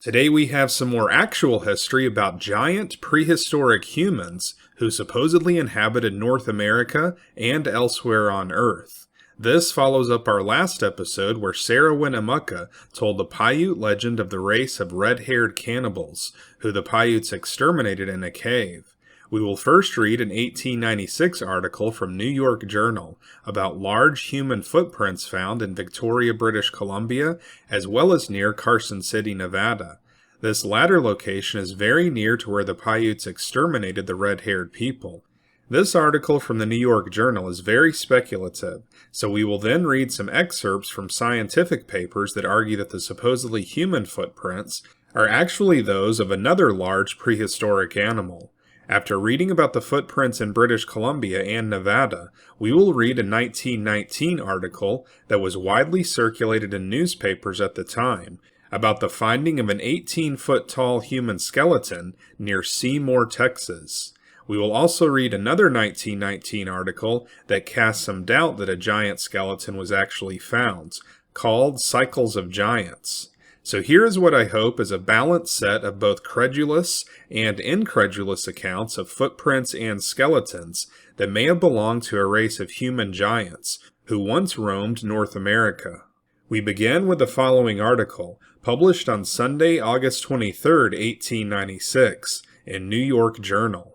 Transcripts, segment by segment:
Today we have some more actual history about giant prehistoric humans who supposedly inhabited North America and elsewhere on Earth. This follows up our last episode where Sarah Winnemucca told the Paiute legend of the race of red-haired cannibals, who the Paiutes exterminated in a cave. We will first read an 1896 article from New York Journal about large human footprints found in Victoria, British Columbia, as well as near Carson City, Nevada. This latter location is very near to where the Paiutes exterminated the red-haired people. This article from the New York Journal is very speculative, so we will then read some excerpts from scientific papers that argue that the supposedly human footprints are actually those of another large prehistoric animal. After reading about the footprints in British Columbia and Nevada, we will read a 1919 article that was widely circulated in newspapers at the time about the finding of an 18-foot-tall human skeleton near Seymour, Texas. We will also read another 1919 article that casts some doubt that a giant skeleton was actually found, called Cycles of Giants. So here is what I hope is a balanced set of both credulous and incredulous accounts of footprints and skeletons that may have belonged to a race of human giants who once roamed North America. We begin with the following article, published on Sunday, August 23, 1896, in New York Journal.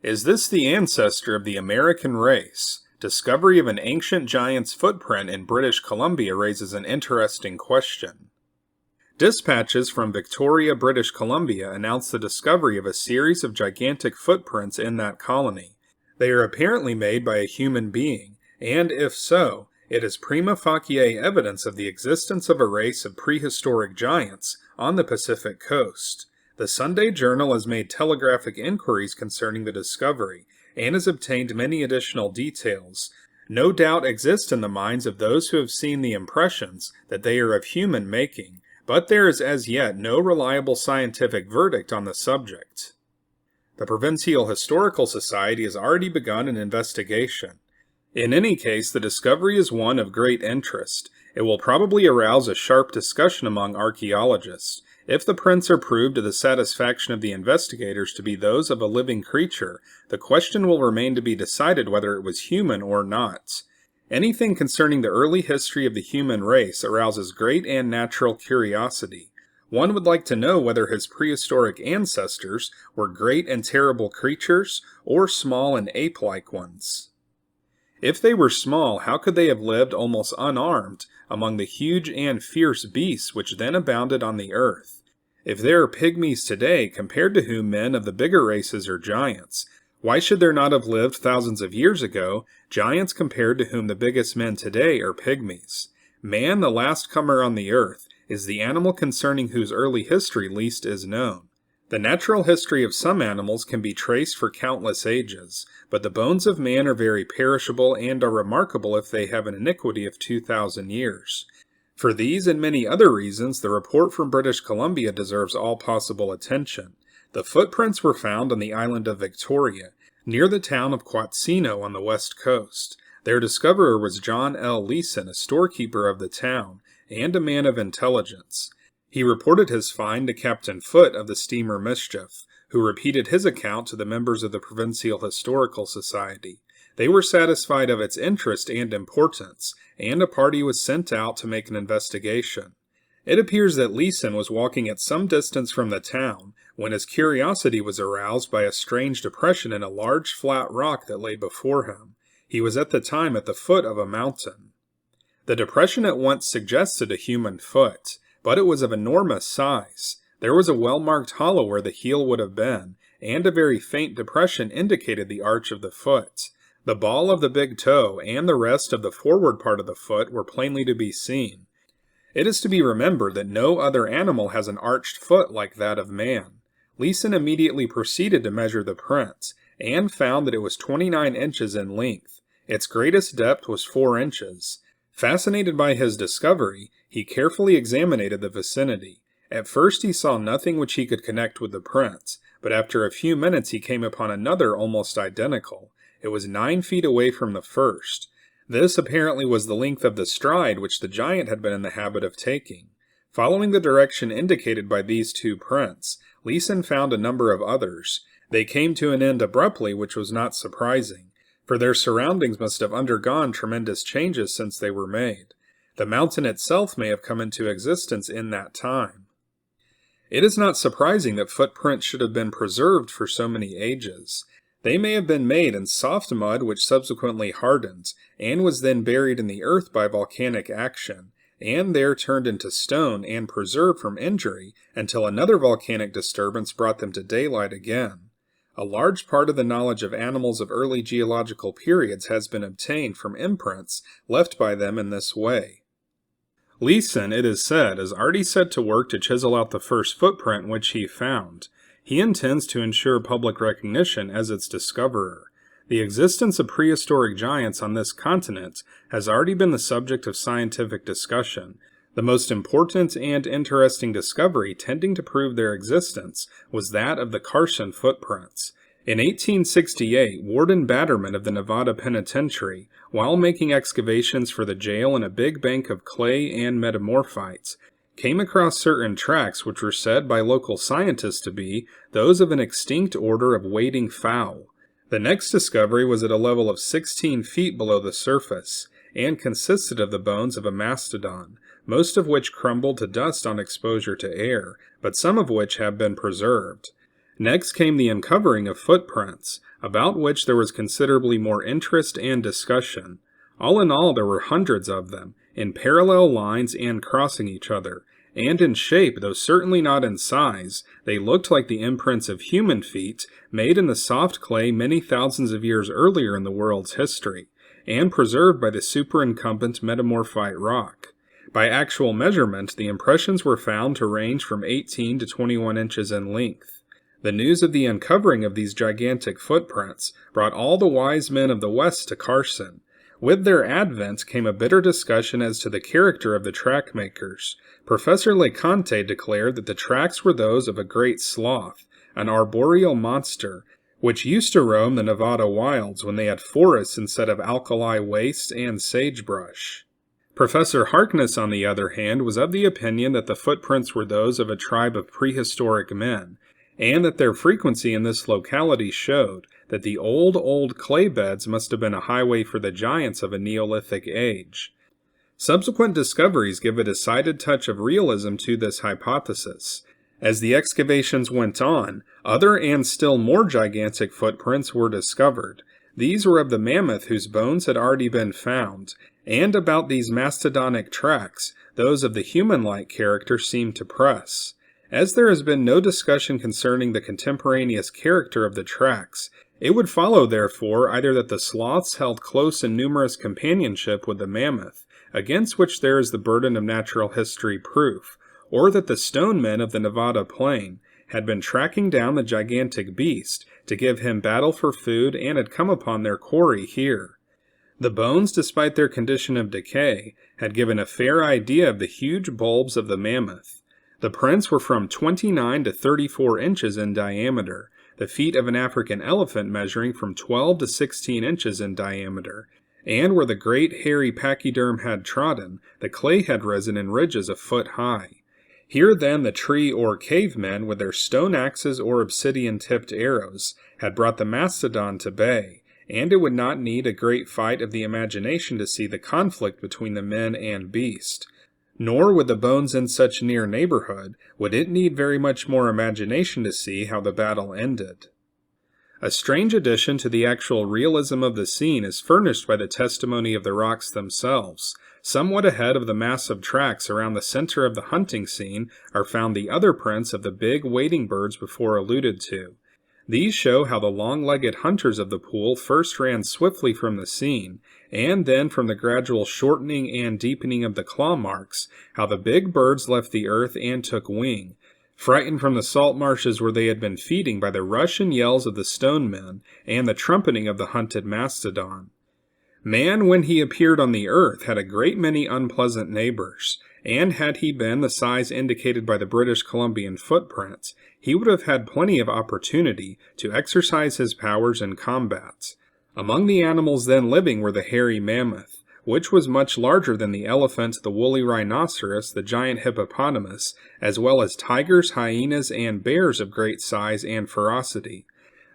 Is this the ancestor of the American race? Discovery of an ancient giant's footprint in British Columbia raises an interesting question. Dispatches from Victoria, British Columbia announce the discovery of a series of gigantic footprints in that colony. They are apparently made by a human being, and if so, it is prima facie evidence of the existence of a race of prehistoric giants on the Pacific coast. The Sunday Journal has made telegraphic inquiries concerning the discovery, and has obtained many additional details. No doubt exists in the minds of those who have seen the impressions that they are of human making, but there is as yet no reliable scientific verdict on the subject. The Provincial Historical Society has already begun an investigation. In any case, the discovery is one of great interest. It will probably arouse a sharp discussion among archaeologists. If the prints are proved to the satisfaction of the investigators to be those of a living creature, the question will remain to be decided whether it was human or not. Anything concerning the early history of the human race arouses great and natural curiosity. One would like to know whether his prehistoric ancestors were great and terrible creatures, or small and ape-like ones. If they were small, how could they have lived almost unarmed among the huge and fierce beasts which then abounded on the earth? If there are pygmies today, compared to whom men of the bigger races are giants, why should there not have lived thousands of years ago giants compared to whom the biggest men today are pygmies? Man, the last comer on the earth, is the animal concerning whose early history least is known. The natural history of some animals can be traced for countless ages, but the bones of man are very perishable and are remarkable if they have an antiquity of 2,000 years. For these and many other reasons, the report from British Columbia deserves all possible attention. The footprints were found on the island of Victoria, near the town of Quatsino on the west coast. Their discoverer was John L. Leeson, a storekeeper of the town, and a man of intelligence. He reported his find to Captain Foote of the steamer Mischief, who repeated his account to the members of the Provincial Historical Society. They were satisfied of its interest and importance, and a party was sent out to make an investigation. It appears that Leeson was walking at some distance from the town when his curiosity was aroused by a strange depression in a large flat rock that lay before him. He was at the time at the foot of a mountain. The depression at once suggested a human foot, but it was of enormous size. There was a well-marked hollow where the heel would have been, and a very faint depression indicated the arch of the foot. The ball of the big toe and the rest of the forward part of the foot were plainly to be seen. It is to be remembered that no other animal has an arched foot like that of man. Leeson immediately proceeded to measure the print, and found that it was 29 inches in length. Its greatest depth was 4 inches. Fascinated by his discovery, he carefully examined the vicinity. At first he saw nothing which he could connect with the print, but after a few minutes he came upon another almost identical. It was 9 feet away from the first. This apparently was the length of the stride which the giant had been in the habit of taking. Following the direction indicated by these two prints, Leeson found a number of others. They came to an end abruptly, which was not surprising, for their surroundings must have undergone tremendous changes since they were made. The mountain itself may have come into existence in that time. It is not surprising that footprints should have been preserved for so many ages. They may have been made in soft mud which subsequently hardened, and was then buried in the earth by volcanic action, and there turned into stone and preserved from injury until another volcanic disturbance brought them to daylight again. A large part of the knowledge of animals of early geological periods has been obtained from imprints left by them in this way. Leeson, it is said, has already set to work to chisel out the first footprint which he found. He intends to ensure public recognition as its discoverer. The existence of prehistoric giants on this continent has already been the subject of scientific discussion. The most important and interesting discovery tending to prove their existence was that of the Carson footprints. In 1868, Warden Batterman of the Nevada Penitentiary, while making excavations for the jail in a big bank of clay and metamorphites, came across certain tracks which were said by local scientists to be those of an extinct order of wading fowl. The next discovery was at a level of 16 feet below the surface, and consisted of the bones of a mastodon, most of which crumbled to dust on exposure to air, but some of which have been preserved. Next came the uncovering of footprints, about which there was considerably more interest and discussion. All in all, there were hundreds of them, in parallel lines and crossing each other, and in shape, though certainly not in size, they looked like the imprints of human feet made in the soft clay many thousands of years earlier in the world's history, and preserved by the superincumbent metamorphite rock. By actual measurement, the impressions were found to range from 18 to 21 inches in length. The news of the uncovering of these gigantic footprints brought all the wise men of the West to Carson. With their advent came a bitter discussion as to the character of the track makers. Professor LeConte declared that the tracks were those of a great sloth, an arboreal monster, which used to roam the Nevada wilds when they had forests instead of alkali wastes and sagebrush. Professor Harkness, on the other hand, was of the opinion that the footprints were those of a tribe of prehistoric men, and that their frequency in this locality showed that the old clay beds must have been a highway for the giants of a Neolithic age. Subsequent discoveries give a decided touch of realism to this hypothesis. As the excavations went on, other and still more gigantic footprints were discovered. These were of the mammoth whose bones had already been found, and about these mastodonic tracks, those of the human-like character seemed to press. As there has been no discussion concerning the contemporaneous character of the tracks, it would follow, therefore, either that the sloths held close and numerous companionship with the mammoth, against which there is the burden of natural history proof, or that the stone men of the Nevada plain had been tracking down the gigantic beast to give him battle for food and had come upon their quarry here. The bones, despite their condition of decay, had given a fair idea of the huge bulbs of the mammoth. The prints were from 29 to 34 inches in diameter, the feet of an African elephant measuring from 12 to 16 inches in diameter, and where the great hairy pachyderm had trodden, the clay had risen in ridges a foot high. Here then the tree or cavemen, with their stone axes or obsidian-tipped arrows, had brought the mastodon to bay, and it would not need a great fight of the imagination to see the conflict between the men and beast. Nor, with the bones in such near neighborhood, would it need very much more imagination to see how the battle ended. A strange addition to the actual realism of the scene is furnished by the testimony of the rocks themselves. Somewhat ahead of the massive tracks around the center of the hunting scene are found the other prints of the big wading birds before alluded to. These show how the long-legged hunters of the pool first ran swiftly from the scene, and then from the gradual shortening and deepening of the claw marks, how the big birds left the earth and took wing, frightened from the salt marshes where they had been feeding by the rush and yells of the stone men and the trumpeting of the hunted mastodon. Man, when he appeared on the earth, had a great many unpleasant neighbors, and had he been the size indicated by the British Columbian footprints, he would have had plenty of opportunity to exercise his powers in combat. Among the animals then living were the hairy mammoth, which was much larger than the elephant, the woolly rhinoceros, the giant hippopotamus, as well as tigers, hyenas, and bears of great size and ferocity.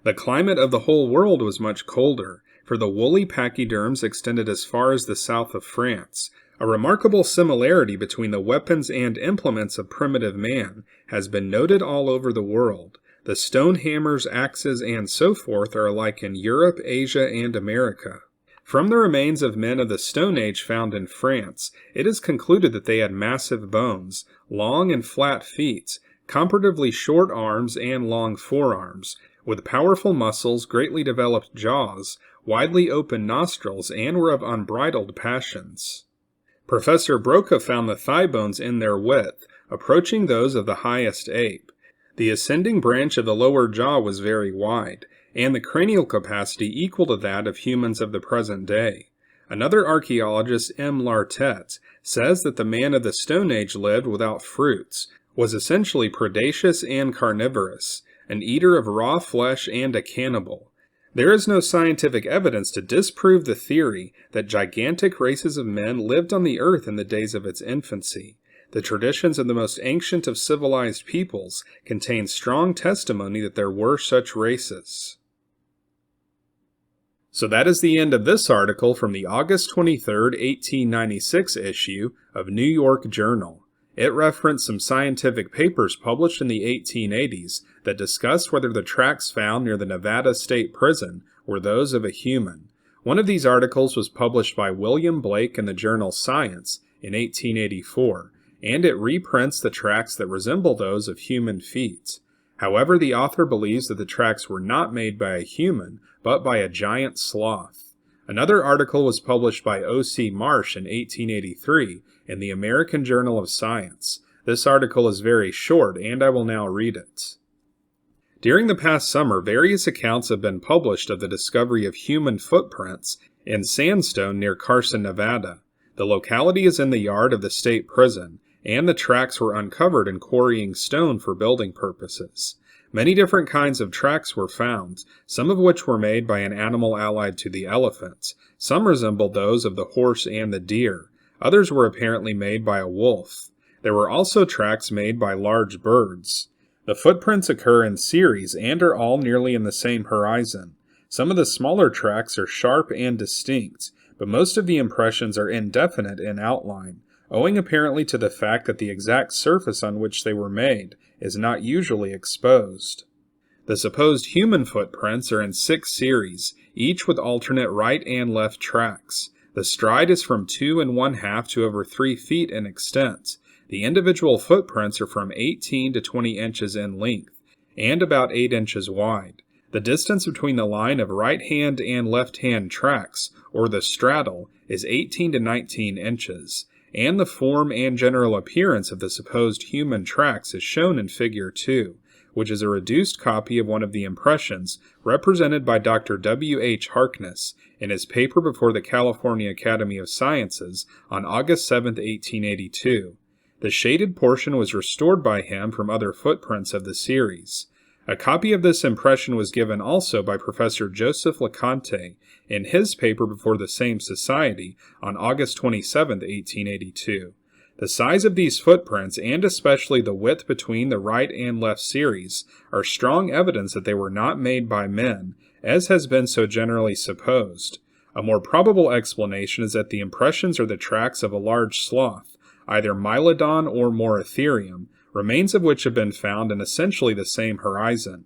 The climate of the whole world was much colder, for the woolly pachyderms extended as far as the south of France. A remarkable similarity between the weapons and implements of primitive man has been noted all over the world. The stone hammers, axes, and so forth are alike in Europe, Asia, and America. From the remains of men of the Stone Age found in France, it is concluded that they had massive bones, long and flat feet, comparatively short arms and long forearms, with powerful muscles, greatly developed jaws, widely open nostrils, and were of unbridled passions. Professor Broca found the thigh bones in their width, approaching those of the highest ape. The ascending branch of the lower jaw was very wide, and the cranial capacity equal to that of humans of the present day. Another archaeologist, M. Lartet, says that the man of the Stone Age lived without fruits, was essentially predaceous and carnivorous, an eater of raw flesh and a cannibal. There is no scientific evidence to disprove the theory that gigantic races of men lived on the earth in the days of its infancy. The traditions of the most ancient of civilized peoples contain strong testimony that there were such races. So that is the end of this article from the August 23, 1896 issue of New York Journal. It referenced some scientific papers published in the 1880s that discussed whether the tracks found near the Nevada State Prison were those of a human. One of these articles was published by William Blake in the journal Science in 1884, and it reprints the tracks that resemble those of human feet. However, the author believes that the tracks were not made by a human, but by a giant sloth. Another article was published by O.C. Marsh in 1883 in the American Journal of Science. This article is very short, and I will now read it. During the past summer, various accounts have been published of the discovery of human footprints in sandstone near Carson, Nevada. The locality is in the yard of the state prison, and the tracks were uncovered in quarrying stone for building purposes. Many different kinds of tracks were found, some of which were made by an animal allied to the elephant. Some resembled those of the horse and the deer. Others were apparently made by a wolf. There were also tracks made by large birds. The footprints occur in series and are all nearly in the same horizon. Some of the smaller tracks are sharp and distinct, but most of the impressions are indefinite in outline, owing apparently to the fact that the exact surface on which they were made is not usually exposed. The supposed human footprints are in 6 series, each with alternate right and left tracks. The stride is from 2 1/2 to over 3 feet in extent. The individual footprints are from 18 to 20 inches in length, and about 8 inches wide. The distance between the line of right-hand and left-hand tracks, or the straddle, is 18 to 19 inches, and the form and general appearance of the supposed human tracks is shown in Figure 2, which is a reduced copy of one of the impressions represented by Dr. W. H. Harkness in his paper before the California Academy of Sciences on August 7, 1882. The shaded portion was restored by him from other footprints of the series. A copy of this impression was given also by Professor Joseph LeConte in his paper before the same society on August 27, 1882. The size of these footprints, and especially the width between the right and left series, are strong evidence that they were not made by men, as has been so generally supposed. A more probable explanation is that the impressions are the tracks of a large sloth, either Mylodon or Moratherium, remains of which have been found in essentially the same horizon.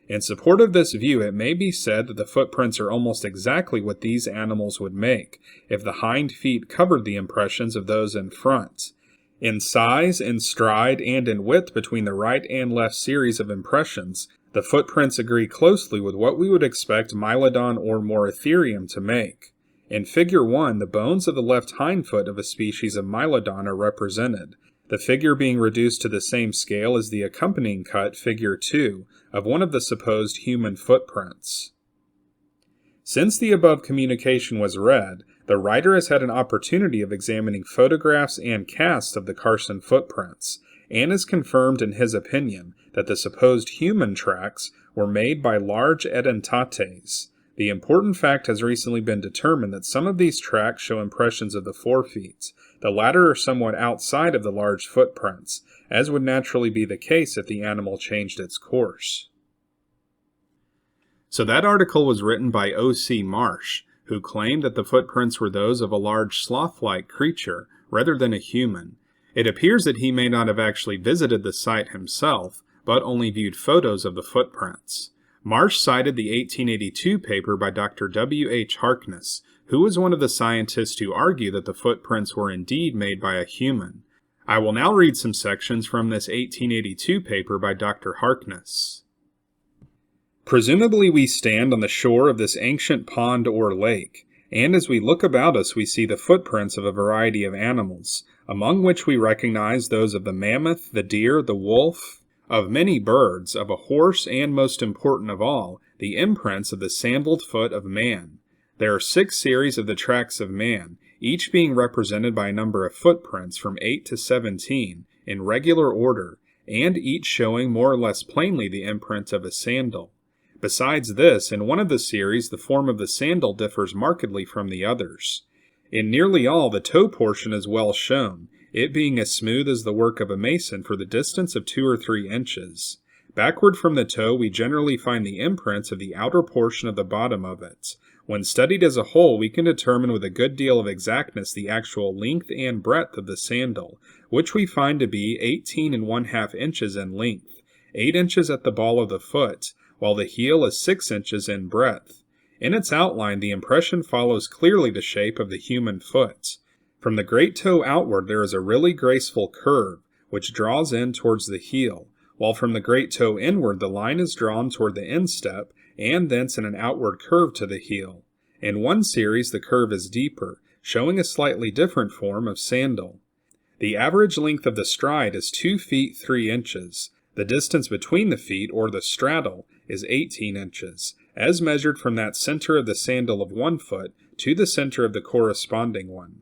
In support of this view, it may be said that the footprints are almost exactly what these animals would make, if the hind feet covered the impressions of those in front. In size, in stride, and in width between the right and left series of impressions, the footprints agree closely with what we would expect Mylodon or Moratherium to make. In Figure 1, the bones of the left hind foot of a species of Mylodon are represented, the figure being reduced to the same scale as the accompanying cut, Figure 2, of one of the supposed human footprints. Since the above communication was read, the writer has had an opportunity of examining photographs and casts of the Carson footprints, and has confirmed in his opinion that the supposed human tracks were made by large edentates. The important fact has recently been determined that some of these tracks show impressions of the forefeet. The latter are somewhat outside of the large footprints, as would naturally be the case if the animal changed its course. So that article was written by O.C. Marsh, who claimed that the footprints were those of a large sloth-like creature rather than a human. It appears that he may not have actually visited the site himself, but only viewed photos of the footprints. Marsh cited the 1882 paper by Dr. W. H. Harkness, who was one of the scientists who argued that the footprints were indeed made by a human. I will now read some sections from this 1882 paper by Dr. Harkness. Presumably we stand on the shore of this ancient pond or lake, and as we look about us we see the footprints of a variety of animals, among which we recognize those of the mammoth, the deer, the wolf, of many birds, of a horse, and most important of all, the imprints of the sandaled foot of man. There are 6 series of the tracks of man, each being represented by a number of footprints from 8 to 17, in regular order, and each showing more or less plainly the imprint of a sandal. Besides this, in one of the series, the form of the sandal differs markedly from the others. In nearly all, the toe portion is well shown, it being as smooth as the work of a mason for the distance of 2 or 3 inches. Backward from the toe, we generally find the imprints of the outer portion of the bottom of it. When studied as a whole, we can determine with a good deal of exactness the actual length and breadth of the sandal, which we find to be 18 1/2 inches in length, 8 inches at the ball of the foot, while the heel is 6 inches in breadth. In its outline, the impression follows clearly the shape of the human foot. From the great toe outward there is a really graceful curve, which draws in towards the heel, while from the great toe inward the line is drawn toward the instep, and thence in an outward curve to the heel. In one series the curve is deeper, showing a slightly different form of sandal. The average length of the stride is 2 feet 3 inches. The distance between the feet, or the straddle, is 18 inches, as measured from that center of the sandal of one foot to the center of the corresponding one.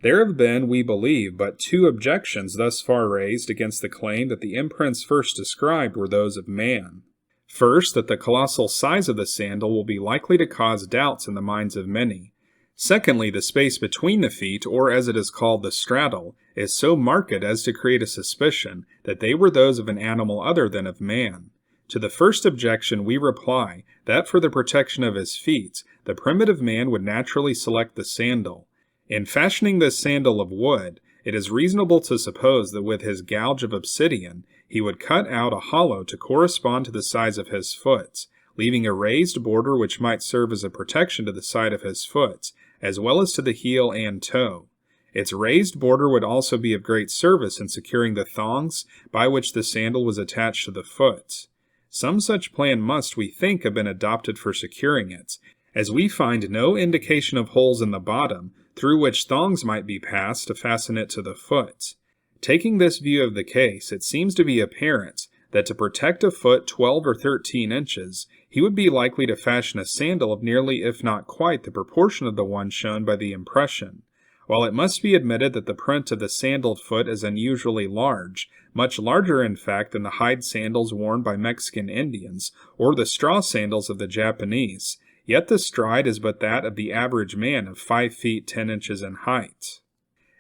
There have been, we believe, but 2 objections thus far raised against the claim that the imprints first described were those of man. First, that the colossal size of the sandal will be likely to cause doubts in the minds of many. Secondly, the space between the feet, or as it is called the straddle, is so marked as to create a suspicion that they were those of an animal other than of man. To the first objection we reply that for the protection of his feet, the primitive man would naturally select the sandal. In fashioning this sandal of wood, it is reasonable to suppose that with his gouge of obsidian, he would cut out a hollow to correspond to the size of his foot, leaving a raised border which might serve as a protection to the side of his foot, as well as to the heel and toe. Its raised border would also be of great service in securing the thongs by which the sandal was attached to the foot. Some such plan must, we think, have been adopted for securing it, as we find no indication of holes in the bottom through which thongs might be passed to fasten it to the foot. Taking this view of the case, it seems to be apparent that to protect a foot 12 or 13 inches, he would be likely to fashion a sandal of nearly if not quite the proportion of the one shown by the impression. While it must be admitted that the print of the sandaled foot is unusually large, much larger in fact than the hide sandals worn by Mexican Indians or the straw sandals of the Japanese, yet the stride is but that of the average man of 5 feet 10 inches in height.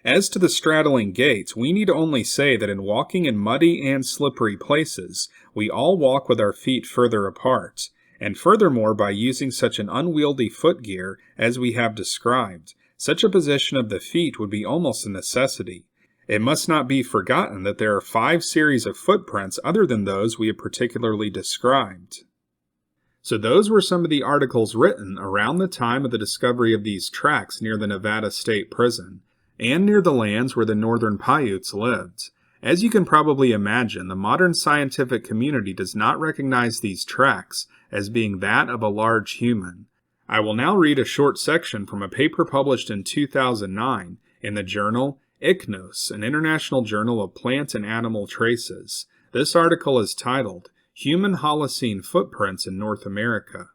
As to the straddling gait, we need only say that in walking in muddy and slippery places, we all walk with our feet further apart, and furthermore by using such an unwieldy footgear as we have described, such a position of the feet would be almost a necessity. It must not be forgotten that there are 5 series of footprints other than those we have particularly described. So those were some of the articles written around the time of the discovery of these tracks near the Nevada State Prison, and near the lands where the northern Paiutes lived. As you can probably imagine, the modern scientific community does not recognize these tracks as being that of a large human. I will now read a short section from a paper published in 2009 in the journal ICNOS, an international journal of plant and animal traces. This article is titled, Human Holocene Footprints in North America.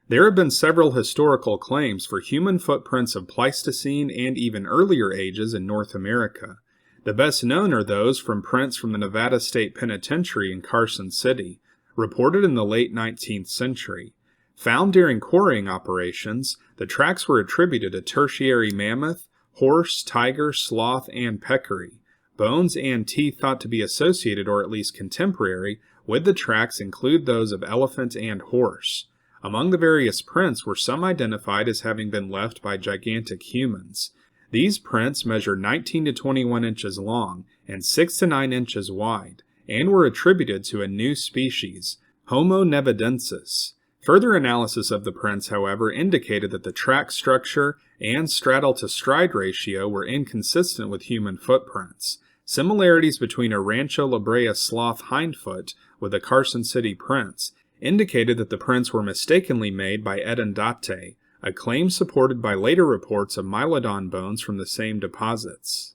There have been several historical claims for human footprints of Pleistocene and even earlier ages in North America. The best known are those from prints from the Nevada State Penitentiary in Carson City, reported in the late 19th century. Found during quarrying operations, the tracks were attributed to tertiary mammoth, horse, tiger, sloth, and peccary. Bones and teeth thought to be associated, or at least contemporary, with the tracks include those of elephant and horse. Among the various prints were some identified as having been left by gigantic humans. These prints measure 19 to 21 inches long and 6 to 9 inches wide, and were attributed to a new species, Homo nevadensis. Further analysis of the prints, however, indicated that the track structure and straddle-to-stride ratio were inconsistent with human footprints. Similarities between a Rancho La Brea sloth hindfoot with the Carson City prints indicated that the prints were mistakenly made by Edendate, a claim supported by later reports of Mylodon bones from the same deposits.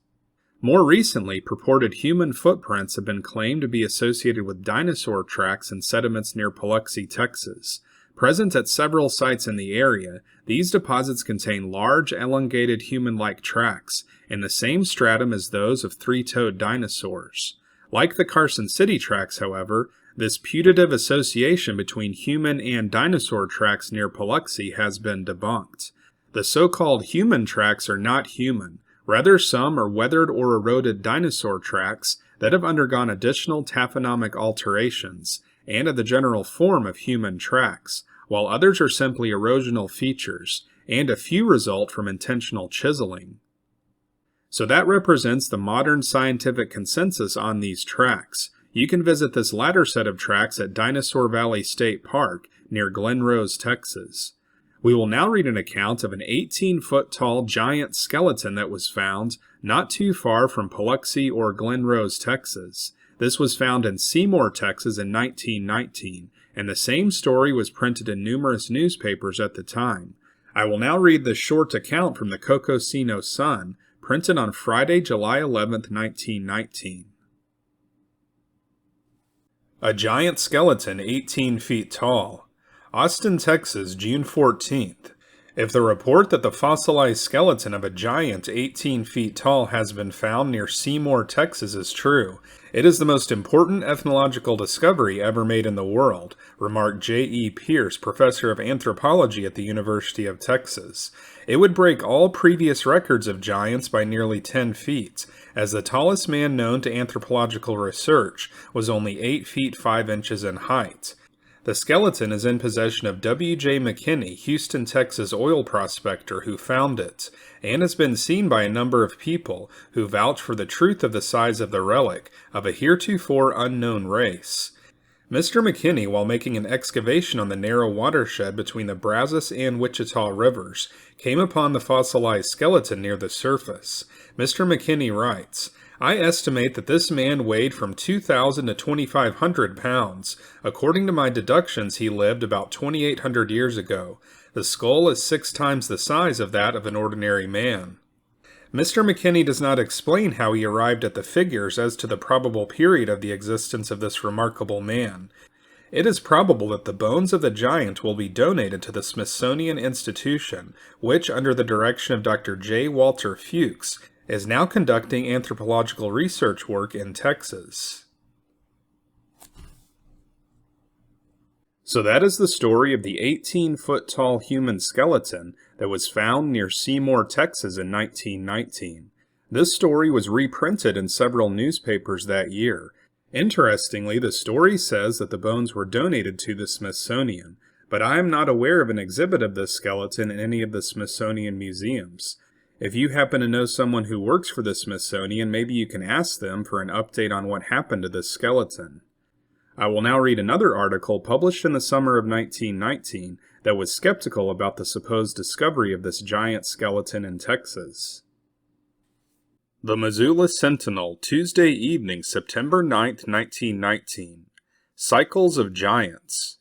More recently, purported human footprints have been claimed to be associated with dinosaur tracks in sediments near Biloxi, Texas. Present at several sites in the area, these deposits contain large, elongated human-like tracks in the same stratum as those of three-toed dinosaurs. Like the Carson City tracks, however, this putative association between human and dinosaur tracks near Biloxi has been debunked. The so-called human tracks are not human. Rather, some are weathered or eroded dinosaur tracks that have undergone additional taphonomic alterations and of the general form of human tracks, while others are simply erosional features, and a few result from intentional chiseling. So that represents the modern scientific consensus on these tracks. You can visit this latter set of tracks at Dinosaur Valley State Park near Glen Rose, Texas. We will now read an account of an 18-foot-tall giant skeleton that was found not too far from Biloxi or Glen Rose, Texas. This was found in Seymour, Texas in 1919, and the same story was printed in numerous newspapers at the time. I will now read this short account from the Cocosino Sun, printed on Friday, July 11, 1919. A giant skeleton 18 feet tall. Austin, Texas, June 14th. If the report that the fossilized skeleton of a giant 18 feet tall has been found near Seymour, Texas is true, it is the most important ethnological discovery ever made in the world, remarked J.E. Pierce, professor of anthropology at the University of Texas. It would break all previous records of giants by nearly 10 feet, as the tallest man known to anthropological research was only 8 feet 5 inches in height. The skeleton is in possession of W.J. McKinney, Houston, Texas oil prospector who found it, and has been seen by a number of people who vouch for the truth of the size of the relic of a heretofore unknown race. Mr. McKinney, while making an excavation on the narrow watershed between the Brazos and Wichita rivers, came upon the fossilized skeleton near the surface. Mr. McKinney writes, I estimate that this man weighed from 2,000 to 2,500 pounds. According to my deductions, he lived about 2,800 years ago. The skull is 6 times the size of that of an ordinary man. Mr. McKinney does not explain how he arrived at the figures as to the probable period of the existence of this remarkable man. It is probable that the bones of the giant will be donated to the Smithsonian Institution, which, under the direction of Dr. J. Walter Fuchs, is now conducting anthropological research work in Texas. So that is the story of the 18-foot-tall human skeleton that was found near Seymour, Texas in 1919. This story was reprinted in several newspapers that year. Interestingly, the story says that the bones were donated to the Smithsonian, but I am not aware of an exhibit of this skeleton in any of the Smithsonian museums. If you happen to know someone who works for the Smithsonian, maybe you can ask them for an update on what happened to this skeleton. I will now read another article published in the summer of 1919 that was skeptical about the supposed discovery of this giant skeleton in Texas. The Missoula Sentinel, Tuesday evening, September 9, 1919. Cycles of Giants.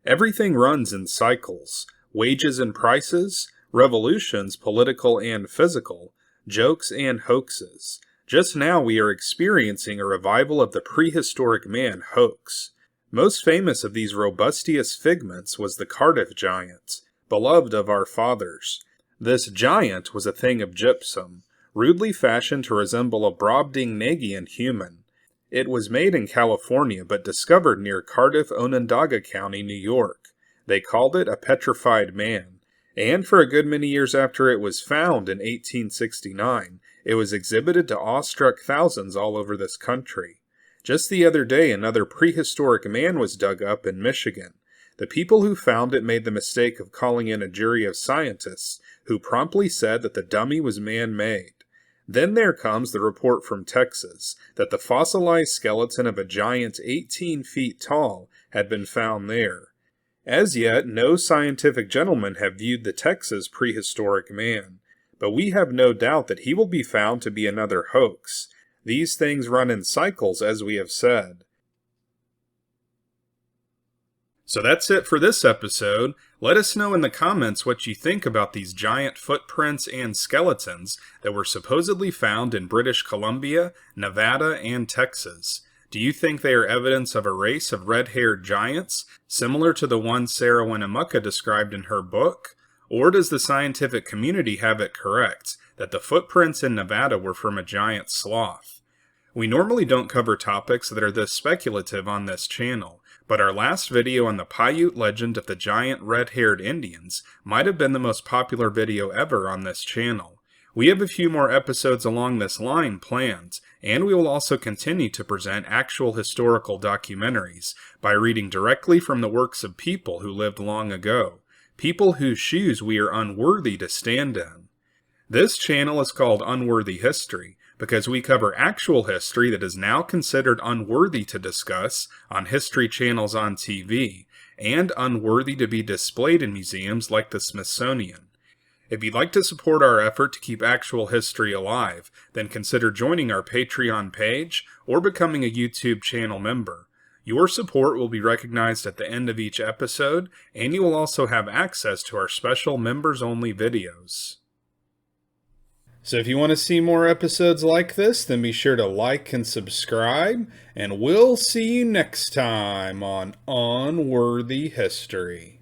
Everything runs in cycles. Wages and prices, revolutions, political and physical, jokes and hoaxes. Just now we are experiencing a revival of the prehistoric man hoax. Most famous of these robustious figments was the Cardiff giant, beloved of our fathers. This giant was a thing of gypsum, rudely fashioned to resemble a Brobdingnagian human. It was made in California but discovered near Cardiff, Onondaga County, New York. They called it a petrified man, and for a good many years after it was found in 1869, it was exhibited to awestruck thousands all over this country. Just the other day, another prehistoric man was dug up in Michigan. The people who found it made the mistake of calling in a jury of scientists, who promptly said that the dummy was man-made. Then there comes the report from Texas that the fossilized skeleton of a giant 18 feet tall had been found there. As yet, no scientific gentlemen have viewed the Texas prehistoric man, but we have no doubt that he will be found to be another hoax. These things run in cycles, as we have said. So that's it for this episode. Let us know in the comments what you think about these giant footprints and skeletons that were supposedly found in British Columbia, Nevada, and Texas. Do you think they are evidence of a race of red-haired giants, similar to the one Sarah Winnemucca described in her book? Or does the scientific community have it correct, that the footprints in Nevada were from a giant sloth? We normally don't cover topics that are this speculative on this channel, but our last video on the Paiute legend of the giant red-haired Indians might have been the most popular video ever on this channel. We have a few more episodes along this line planned, and we will also continue to present actual historical documentaries by reading directly from the works of people who lived long ago, people whose shoes we are unworthy to stand in. This channel is called Unworthy History, because we cover actual history that is now considered unworthy to discuss on history channels on TV, and unworthy to be displayed in museums like the Smithsonian. If you'd like to support our effort to keep actual history alive, then consider joining our Patreon page or becoming a YouTube channel member. Your support will be recognized at the end of each episode, and you will also have access to our special members-only videos. So if you want to see more episodes like this, then be sure to like and subscribe, and we'll see you next time on Unworthy History.